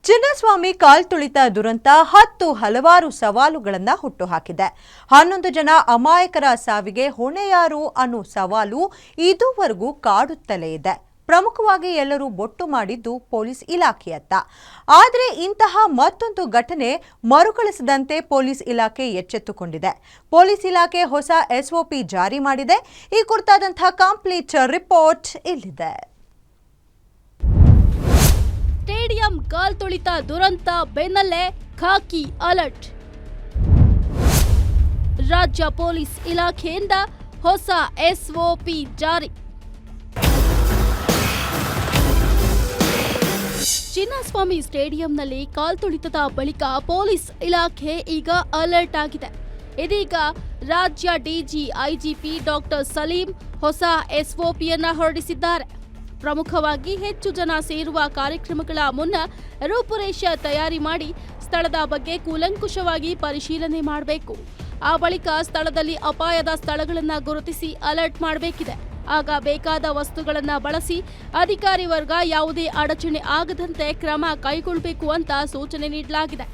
ಚಿನ್ನಸ್ವಾಮಿ ಕಾಲ್ತುಳಿತ ದುರಂತ ಹಲವಾರು ಸವಾಲುಗಳನ್ನು ಹುಟ್ಟುಹಾಕಿದೆ. 11 ಜನ ಅಮಾಯಕರ ಸಾವಿಗೆ ಹೊಣೆ ಯಾರು ಅನ್ನೋ ಸವಾಲು ಇದುವರೆಗೂ ಕಾಡುತ್ತಲೇ ಇದೆ. ಪ್ರಮುಖವಾಗಿ ಎಲ್ಲರೂ ಬೊಟ್ಟು ಮಾಡಿದ್ದು ಪೊಲೀಸ್ ಇಲಾಖೆಯತ್ತ. ಆದರೆ ಇಂತಹ ಮತ್ತೊಂದು ಘಟನೆ ಮರುಕಳಿಸದಂತೆ ಪೊಲೀಸ್ ಇಲಾಖೆ ಎಚ್ಚೆತ್ತುಕೊಂಡಿದೆ. ಪೊಲೀಸ್ ಇಲಾಖೆ ಹೊಸ SOP ಜಾರಿ ಮಾಡಿದೆ. ಈ ಕುರಿತಾದಂತಹ ಕಂಪ್ಲೀಟ್ ರಿಪೋರ್ಟ್ ಇಲ್ಲಿದೆ. ಸ್ಟೇಡಿಯಂ ಕಾಲ್ತುಳಿತ ದುರಂತ ಬೆನ್ನಲ್ಲೇ ಖಾಕಿ ಅಲರ್ಟ್. ರಾಜ್ಯ ಪೊಲೀಸ್ ಇಲಾಖೆಯಿಂದ ಹೊಸ SOP ಜಾರಿ. ಚಿನ್ನಸ್ವಾಮಿ ಸ್ಟೇಡಿಯಂನಲ್ಲಿ ಕಾಲ್ತುಳಿತದ ಬಳಿಕ ಪೊಲೀಸ್ ಇಲಾಖೆ ಈಗ ಅಲರ್ಟ್ ಆಗಿದೆ. ಇದೀಗ ರಾಜ್ಯ DG IGP ಡಾಕ್ಟರ್ ಸಲೀಂ ಹೊಸ SOPಯನ್ನ ಹೊರಡಿಸಿದ್ದಾರೆ. ಪ್ರಮುಖವಾಗಿ ಹೆಚ್ಚು ಜನ ಸೇರುವ ಕಾರ್ಯಕ್ರಮಗಳ ಮುನ್ನ ರೂಪುರೇಷೆ ತಯಾರಿ ಮಾಡಿ ಸ್ಥಳದ ಬಗ್ಗೆ ಕೂಲಂಕುಷವಾಗಿ ಪರಿಶೀಲನೆ ಮಾಡಬೇಕು. ಆ ಬಳಿಕ ಸ್ಥಳದಲ್ಲಿ ಅಪಾಯದ ಸ್ಥಳಗಳನ್ನು ಗುರುತಿಸಿ ಅಲರ್ಟ್ ಮಾಡಬೇಕಿದೆ. ಆಗ ಬೇಕಾದ ವಸ್ತುಗಳನ್ನು ಬಳಸಿ ಅಧಿಕಾರಿ ವರ್ಗ ಯಾವುದೇ ಅಡಚಣೆ ಆಗದಂತೆ ಕ್ರಮ ಕೈಗೊಳ್ಳಬೇಕು ಅಂತ ಸೂಚನೆ ನೀಡಲಾಗಿದೆ.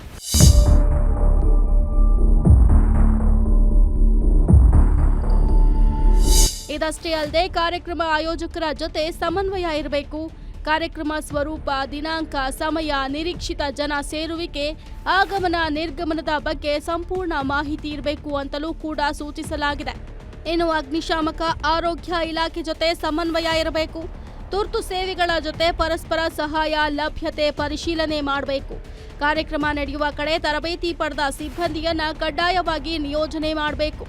ಇದಷ್ಟೇ ಅಲ್ಲದೆ ಕಾರ್ಯಕ್ರಮ ಆಯೋಜಕರ ಜೊತೆ ಸಮನ್ವಯ ಇರಬೇಕು. ಕಾರ್ಯಕ್ರಮ ಸ್ವರೂಪ, ದಿನಾಂಕ, ಸಮಯ, ನಿರೀಕ್ಷಿತ ಜನ ಸೇರುವಿಕೆ, ಆಗಮನ ನಿರ್ಗಮನದ ಬಗ್ಗೆ ಸಂಪೂರ್ಣ ಮಾಹಿತಿ ಇರಬೇಕು ಅಂತಲೂ ಕೂಡ ಸೂಚಿಸಲಾಗಿದೆ. ಇನ್ನು ಅಗ್ನಿಶಾಮಕ, ಆರೋಗ್ಯ ಇಲಾಖೆ ಜೊತೆ ಸಮನ್ವಯ ಇರಬೇಕು. ತುರ್ತು ಸೇವೆಗಳ ಜೊತೆ ಪರಸ್ಪರ ಸಹಾಯ, ಲಭ್ಯತೆ ಪರಿಶೀಲನೆ ಮಾಡಬೇಕು. ಕಾರ್ಯಕ್ರಮ ನಡೆಯುವ ಕಡೆ ತರಬೇತಿ ಪಡೆದ ಸಿಬ್ಬಂದಿಯನ್ನ ಕಡ್ಡಾಯವಾಗಿ ನಿಯೋಜನೆ ಮಾಡಬೇಕು.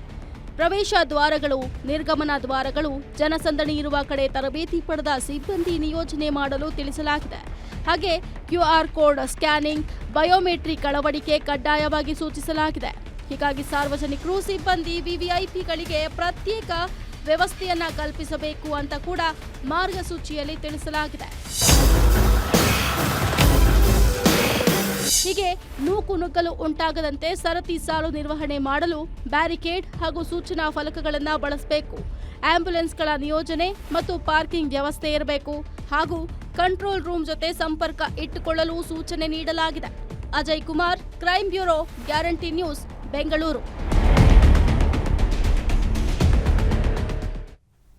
ಪ್ರವೇಶ ದ್ವಾರಗಳು, ನಿರ್ಗಮನ ದ್ವಾರಗಳು, ಜನಸಂದಣಿ ಇರುವ ಕಡೆ ತರಬೇತಿ ಪಡೆದ ಸಿಬ್ಬಂದಿ ನಿಯೋಜನೆ ಮಾಡಲು ತಿಳಿಸಲಾಗಿದೆ. ಹಾಗೆ QR ಕೋಡ್ ಸ್ಕ್ಯಾನಿಂಗ್, ಬಯೋಮೆಟ್ರಿಕ್ ಅಳವಡಿಕೆ ಕಡ್ಡಾಯವಾಗಿ ಸೂಚಿಸಲಾಗಿದೆ. ಹೀಗಾಗಿ ಸಾರ್ವಜನಿಕರು, ಸಿಬ್ಬಂದಿ, VVIPಗಳಿಗೆ ಪ್ರತ್ಯೇಕ ವ್ಯವಸ್ಥೆಯನ್ನ ಕಲ್ಪಿಸಬೇಕು ಅಂತ ಕೂಡ ಮಾರ್ಗಸೂಚಿಯಲ್ಲಿ ತಿಳಿಸಲಾಗಿದೆ. ಹೀಗೆ ನೂಕುನುಗ್ಗಲು ಉಂಟಾಗದಂತೆ ಸರತಿ ಸಾಲು ನಿರ್ವಹಣೆ ಮಾಡಲು ಬ್ಯಾರಿಕೇಡ್ ಹಾಗೂ ಸೂಚನಾ ಫಲಕಗಳನ್ನು ಬಳಸಬೇಕು. ಆಂಬ್ಯುಲೆನ್ಸ್ಗಳ ನಿಯೋಜನೆ ಮತ್ತು ಪಾರ್ಕಿಂಗ್ ವ್ಯವಸ್ಥೆ ಇರಬೇಕು. ಹಾಗೂ ಕಂಟ್ರೋಲ್ ರೂಮ್ ಜೊತೆ ಸಂಪರ್ಕ ಇಟ್ಟುಕೊಳ್ಳಲು ಸೂಚನೆ ನೀಡಲಾಗಿದೆ. Ajay Kumar, crime bureau, guarantee news, Bengaluru.